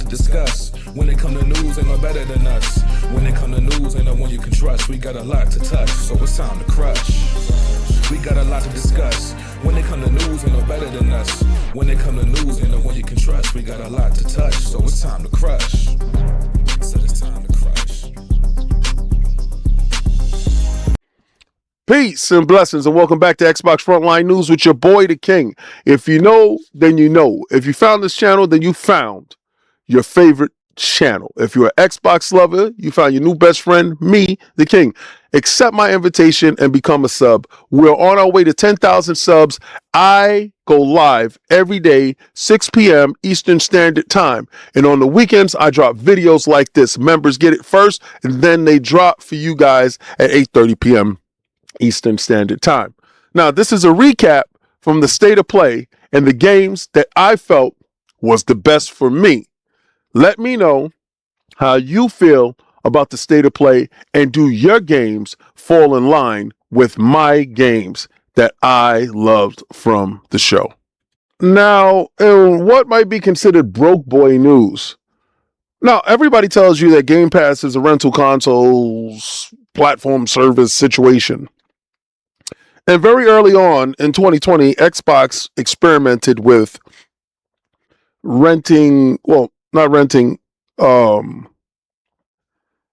to discuss. When it come to news, ain't no better than us. When it come to news, ain't no one you can trust. We got a lot to touch, so it's time to crush. We got a lot to discuss. When it come to news, ain't no better than us. When it come to news, ain't no one you can trust. We got a lot to touch, so it's time to crush. So it's time to crush. Peace and blessings, and welcome back to Xbox Frontline News with your boy, the King. If you know, then you know. If you found this channel, then you found your favorite channel. If you're an Xbox lover, you found your new best friend, me, the King. Accept my invitation and become a sub. We're on our way to 10,000 subs. I go live every day, 6 p.m. Eastern Standard Time. And on the weekends, I drop videos like this. Members get it first, and then they drop for you guys at 8:30 p.m. Eastern Standard Time. Now, this is a recap from the state of play and the games that I felt was the best for me. Let me know how you feel about the state of play, and do your games fall in line with my games that I loved from the show? Now, in what might be considered broke boy news, now everybody tells you that Game Pass is a rental consoles platform service situation. And very early on in 2020, Xbox experimented with renting, well, not renting,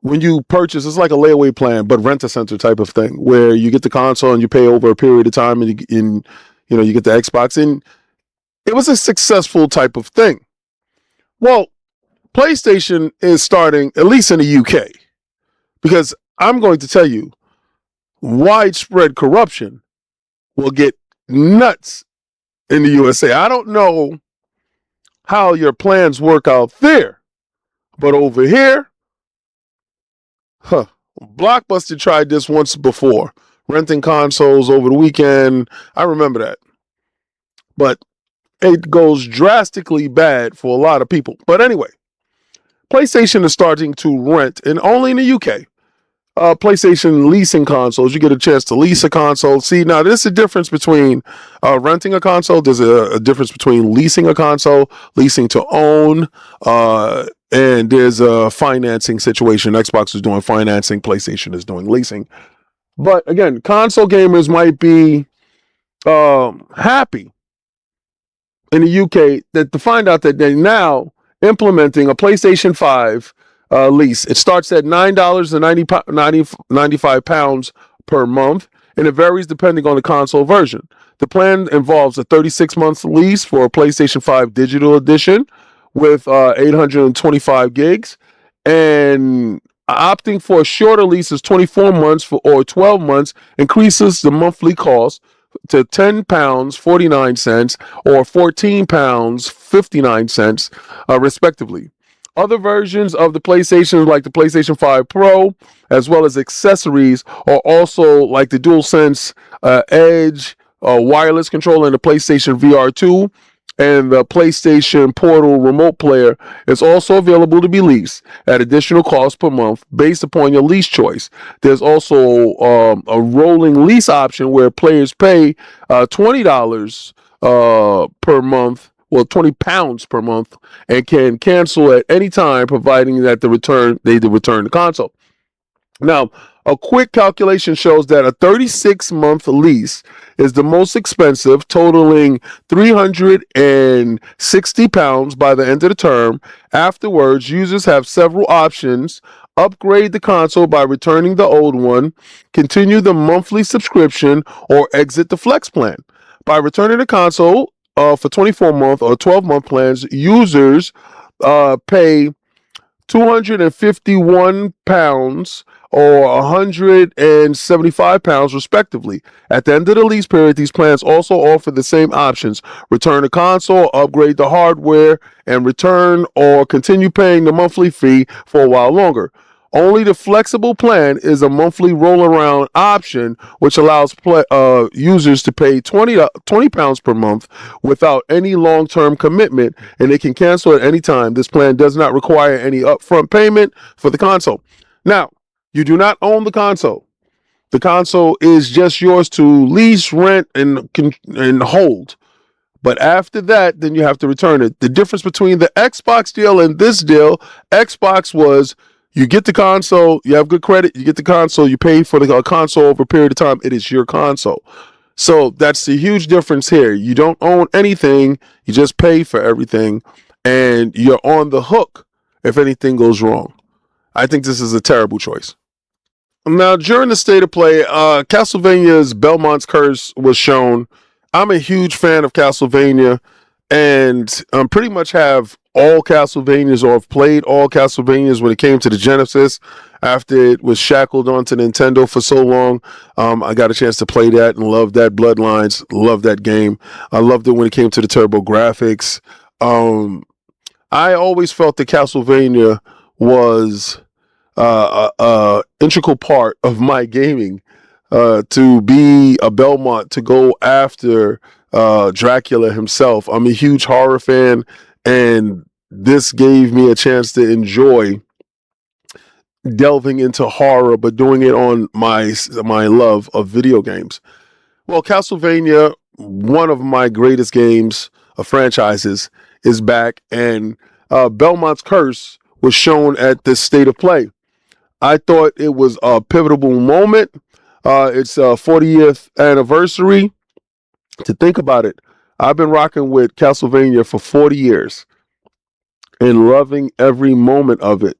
when you purchase, it's like a layaway plan, but rent-a-center type of thing, where you get the console and you pay over a period of time, and you get the Xbox, and it was a successful type of thing. Well, PlayStation is starting, at least in the UK, because I'm going to tell you, widespread corruption will get nuts in the USA. I don't know how your plans work out there, but over here, Blockbuster tried this once before, renting consoles over the weekend. I remember that. But it goes drastically bad for a lot of people. But anyway, PlayStation is starting to rent, and only in the UK, PlayStation leasing consoles. You get a chance to lease a console. See, now there's a difference between renting a console. There's a difference between leasing a console, leasing to own, and there's a financing situation. Xbox is doing financing, PlayStation is doing leasing. But again, console gamers might be happy in the UK to find out that they're now implementing a PlayStation 5 lease. It starts at £9.95 per month, and it varies depending on the console version. The plan involves a 36-month lease for a PlayStation 5 digital edition with 825 gigs, and opting for a shorter lease is 24 months or 12 months increases the monthly cost to £10.49 or £14.59, respectively. Other versions of the PlayStation, like the PlayStation 5 Pro, as well as accessories, are also like the DualSense Edge wireless controller and the PlayStation VR 2 and the PlayStation Portal remote player is also available to be leased at additional cost per month based upon your lease choice. There's also a rolling lease option where players pay $20 per month, well, £20 per month, and can cancel at any time, providing that they return the console. Now, a quick calculation shows that a 36-month lease is the most expensive, totaling £360 by the end of the term. Afterwards, users have several options: upgrade the console by returning the old one, continue the monthly subscription, or exit the flex plan. By returning the console for 24-month or 12-month plans, users pay £251 or £175 respectively. At the end of the lease period, these plans also offer the same options: return the console, upgrade the hardware, and return or continue paying the monthly fee for a while longer. Only the flexible plan is a monthly roll-around option, which allows users to pay £20 per month without any long-term commitment, and they can cancel at any time. This plan does not require any upfront payment for the console. Now, you do not own the console. The console is just yours to lease, rent, and hold. But after that, then you have to return it. The difference between the Xbox deal and this deal, Xbox was you get the console, you have good credit, you get the console, you pay for the console over a period of time. It is your console. So that's the huge difference here. You don't own anything, you just pay for everything, and you're on the hook if anything goes wrong. I think this is a terrible choice. Now, during the state of play, Castlevania's Belmont's Curse was shown. I'm a huge fan of Castlevania, and pretty much have all Castlevanias, or have played all Castlevanias when it came to the Genesis. After it was shackled onto Nintendo for so long, I got a chance to play that and love that. Bloodlines, love that game. I loved it when it came to the turbo graphics. I always felt that Castlevania was integral part of my gaming, to be a Belmont, to go after Dracula himself. I'm a huge horror fan, and this gave me a chance to enjoy delving into horror, but doing it on my love of video games. Well, Castlevania, one of my greatest games of franchises, is back, and Belmont's Curse was shown at this state of play. I thought it was a pivotal moment. It's a 40th anniversary. To think about it, I've been rocking with Castlevania for 40 years and loving every moment of it.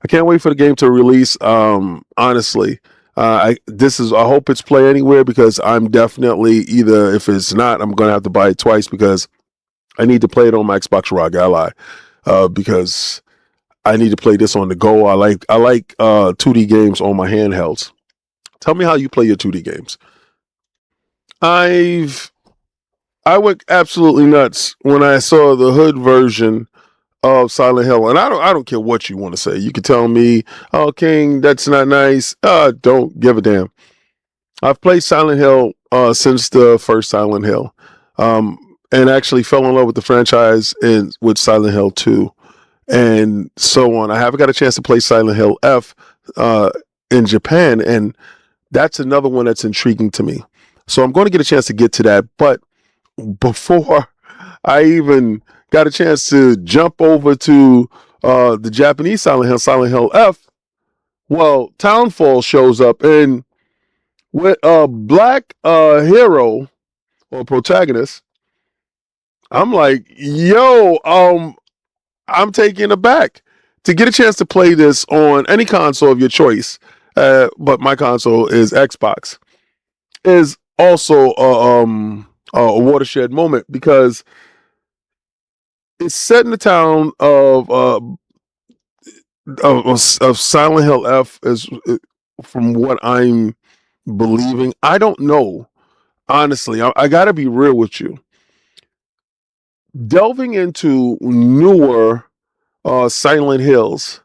I can't wait for the game to release. Honestly, I hope it's Play Anywhere, because I'm definitely, either if it's not, I'm gonna have to buy it twice, because I need to play it on my Xbox Rock Ally, because I need to play this on the go. I like 2D games on my handhelds. Tell me how you play your 2D games. I went absolutely nuts when I saw the hood version of Silent Hill, and I don't care what you want to say. You can tell me, "Oh, King, that's not nice." Don't give a damn. I've played Silent Hill since the first Silent Hill, and actually fell in love with the franchise with Silent Hill 2. And so on. I haven't got a chance to play Silent Hill F in Japan, and that's another one that's intriguing to me. So I'm going to get a chance to get to that. But before I even got a chance to jump over to the Japanese Silent Hill F, well, Townfall shows up, and with a black hero or protagonist, I'm like, yo, I'm taken aback to get a chance to play this on any console of your choice. But my console is Xbox. Is also a watershed moment, because it's set in the town of Silent Hill F, as from what I'm believing. I don't know, honestly. I got to be real with you. Delving into newer Silent Hills,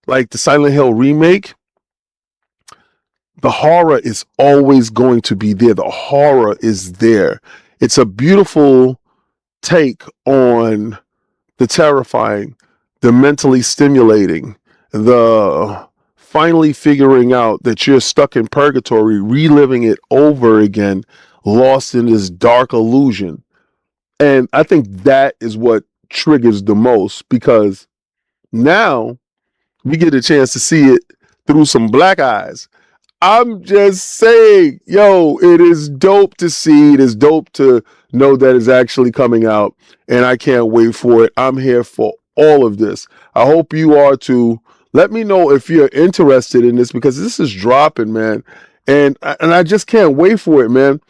like the Silent Hill remake, the horror is always going to be there. The horror is there. It's a beautiful take on the terrifying, the mentally stimulating, the finally figuring out that you're stuck in purgatory, reliving it over again, lost in this dark illusion. And I think that is what triggers the most, because now we get a chance to see it through some black eyes. I'm just saying, yo, it is dope to see. It is dope to know that it's actually coming out, and I can't wait for it. I'm here for all of this. I hope you are too. Let me know if you're interested in this, because this is dropping, man, and I just can't wait for it, man.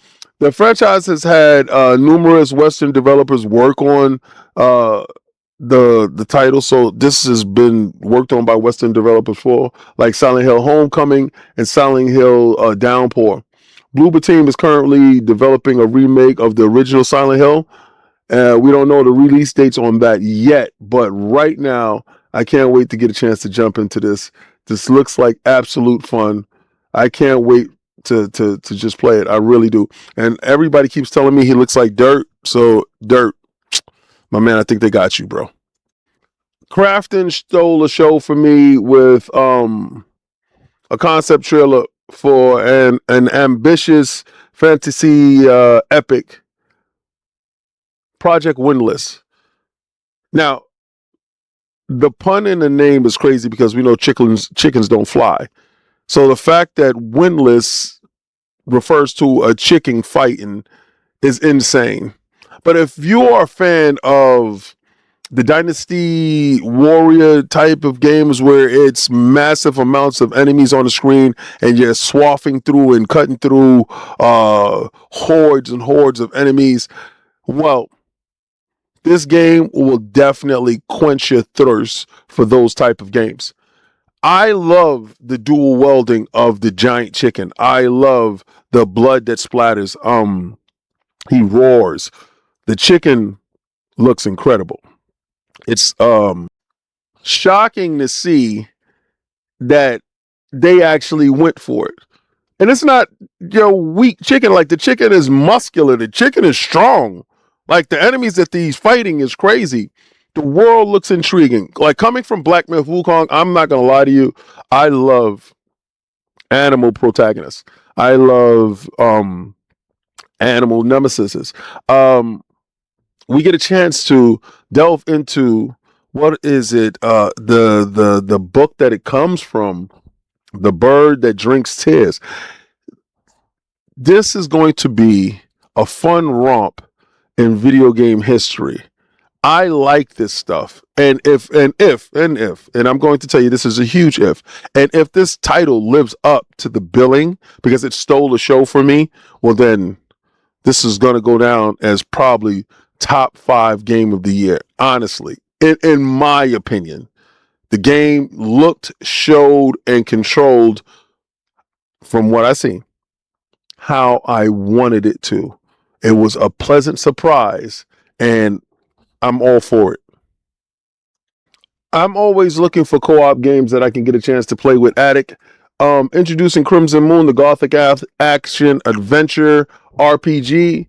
The franchise has had numerous Western developers work on the title, so this has been worked on by Western developers for, like Silent Hill Homecoming and Silent Hill Downpour. Bloober Team is currently developing a remake of the original Silent Hill. We don't know the release dates on that yet, but right now I can't wait to get a chance to jump into this. This looks like absolute fun. I can't wait to just play it. I really do. And everybody keeps telling me he looks like Dirt. So Dirt, my man, I think they got you, bro. Crafton stole a show for me with a concept trailer for an ambitious fantasy epic Project Windless. Now, the pun in the name is crazy because we know chickens don't fly. So the fact that Windless refers to a chicken fighting is insane. But if you are a fan of the Dynasty Warrior type of games where it's massive amounts of enemies on the screen and you're swathing through and cutting through hordes and hordes of enemies, well, this game will definitely quench your thirst for those type of games. I love the dual welding of the giant chicken. I love the blood that splatters. He roars. The chicken looks incredible. It's shocking to see that they actually went for it. And it's not weak chicken. Like, the chicken is muscular. The chicken is strong. Like, the enemies that he's fighting is crazy. The world looks intriguing. Like, coming from Black Myth Wukong, I'm not gonna lie to you. I love animal protagonists. I love animal nemesises. We get a chance to delve into what is it? The book that it comes from, The Bird That Drinks Tears. This is going to be a fun romp in video game history. I like this stuff. And if, and I'm going to tell you, this is a huge if, and if this title lives up to the billing because it stole the show for me, well, then this is going to go down as probably top 5 game of the year. Honestly, in my opinion, the game looked, showed, and controlled, from what I seen, how I wanted it to. It was a pleasant surprise, and I'm all for it. I'm always looking for co-op games that I can get a chance to play with Attic. Introducing Crimson Moon, the Gothic action adventure RPG,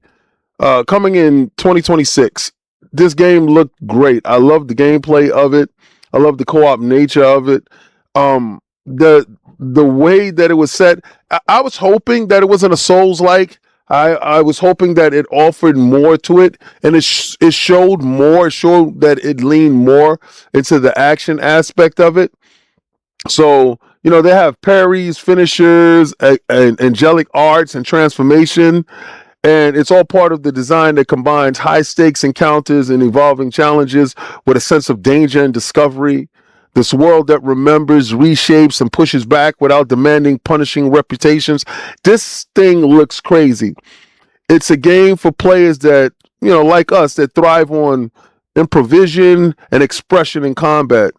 coming in 2026. This game looked great. I love the gameplay of it. I love the co-op nature of it. The way that it was set, I was hoping that it wasn't a Souls-like. I was hoping that it offered more to it, and it showed more. It showed that it leaned more into the action aspect of it. So, they have parries, finishers, and angelic arts and transformation. And it's all part of the design that combines high stakes encounters and evolving challenges with a sense of danger and discovery. This world that remembers, reshapes, and pushes back without demanding punishing reputations. This thing looks crazy. It's a game for players that, like us, that thrive on improvisation and expression in combat.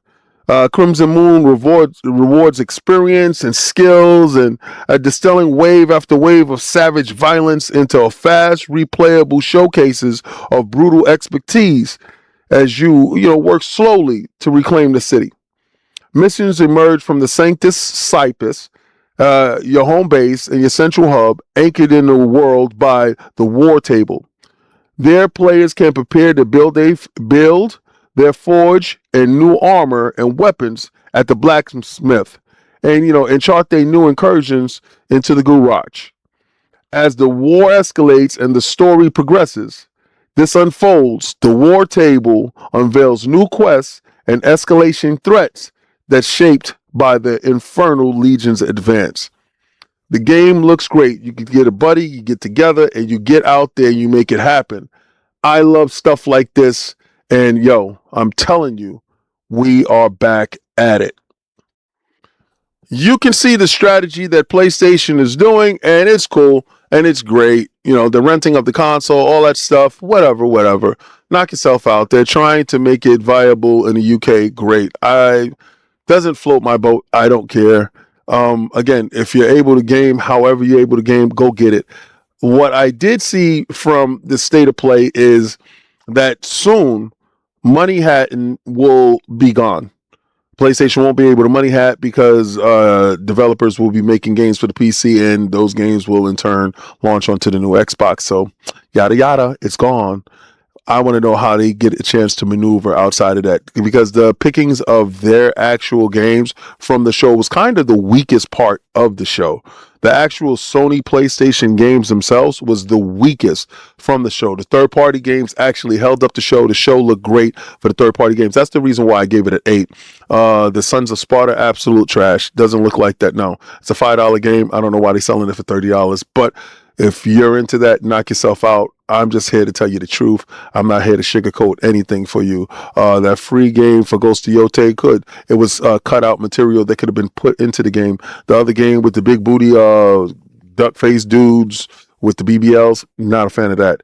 Crimson Moon rewards experience and skills, and distilling wave after wave of savage violence into a fast, replayable showcases of brutal expertise as you work slowly to reclaim the city. Missions emerge from the Sanctus Cyprus, your home base and your central hub, anchored in the world by the war table. There, players can prepare to build their forge and new armor and weapons at the blacksmith, and chart their new incursions into the garage. As the war escalates and the story progresses, this unfolds. The war table unveils new quests and escalation threats that's shaped by the Infernal Legion's advance. The game looks great. You can get a buddy, you get together, and you get out there and you make it happen. I love stuff like this, and I'm telling you, we are back at it. You can see the strategy that PlayStation is doing, and it's cool, and it's great. The renting of the console, all that stuff, whatever. Knock yourself out. They're trying to make it viable in the UK. Great. Doesn't float my boat. I don't care. Again, if you're able to game, however you're able to game, go get it. What I did see from the state of play is that soon Money Hat will be gone. PlayStation won't be able to money hat because developers will be making games for the PC, and those games will in turn launch onto the new Xbox. So yada yada, it's gone. I want to know how they get a chance to maneuver outside of that, because the pickings of their actual games from the show was kind of the weakest part of the show. The actual Sony PlayStation games themselves was the weakest from the show. The third-party games actually held up the show. The show looked great for the third-party games. That's the reason why I gave it an 8. The Sons of Sparta, absolute trash. Doesn't look like that, no. It's a $5 game. I don't know why they're selling it for $30, but if you're into that, knock yourself out. I'm just here to tell you the truth. I'm not here to sugarcoat anything for you. That free game for Ghost of Yote it was cut out material that could have been put into the game. The other game with the big booty duck face dudes with the BBLs, not a fan of that.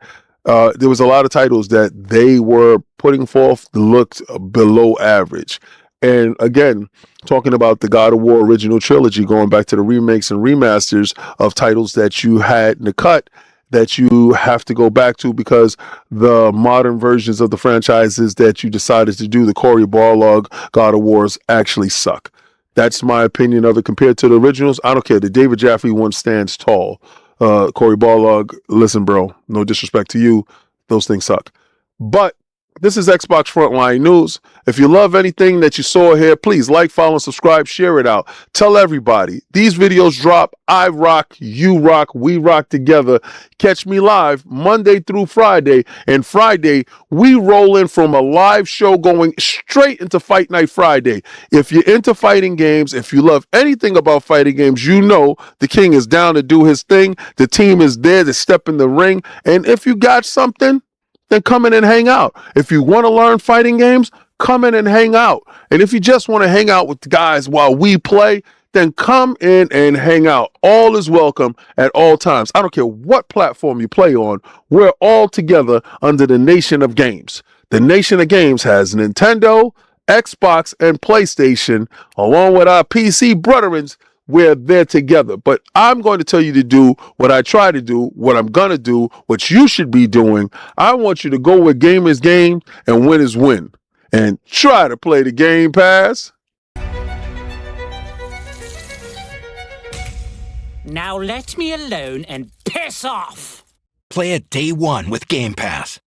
There was a lot of titles that they were putting forth that looked below average. And again, talking about the God of War original trilogy, going back to the remakes and remasters of titles that you had in the cut that you have to go back to because the modern versions of the franchises that you decided to do, the Cory Barlog God of Wars, actually suck. That's my opinion of it compared to the originals. I don't care. The David Jaffe one stands tall. Cory Barlog, listen, bro, no disrespect to you. Those things suck. But this is Xbox Frontline News. If you love anything that you saw here, please like, follow, and subscribe. Share it out. Tell everybody. These videos drop. I rock, you rock, we rock together. Catch me live Monday through Friday. And Friday, we roll in from a live show going straight into Fight Night Friday. If you're into fighting games, if you love anything about fighting games, you know the King is down to do his thing. The team is there to step in the ring. And if you got something, then come in and hang out. If you want to learn fighting games, come in and hang out. And if you just want to hang out with the guys while we play, then come in and hang out. All is welcome at all times. I don't care what platform you play on. We're all together under the Nation of Games. The Nation of Games has Nintendo, Xbox, and PlayStation, along with our PC brethren. We're there together. But I'm going to tell you to do what I try to do, what I'm going to do, what you should be doing. I want you to go where game is game and win is win. And try to play the Game Pass. Now let me alone and piss off. Play it day one with Game Pass.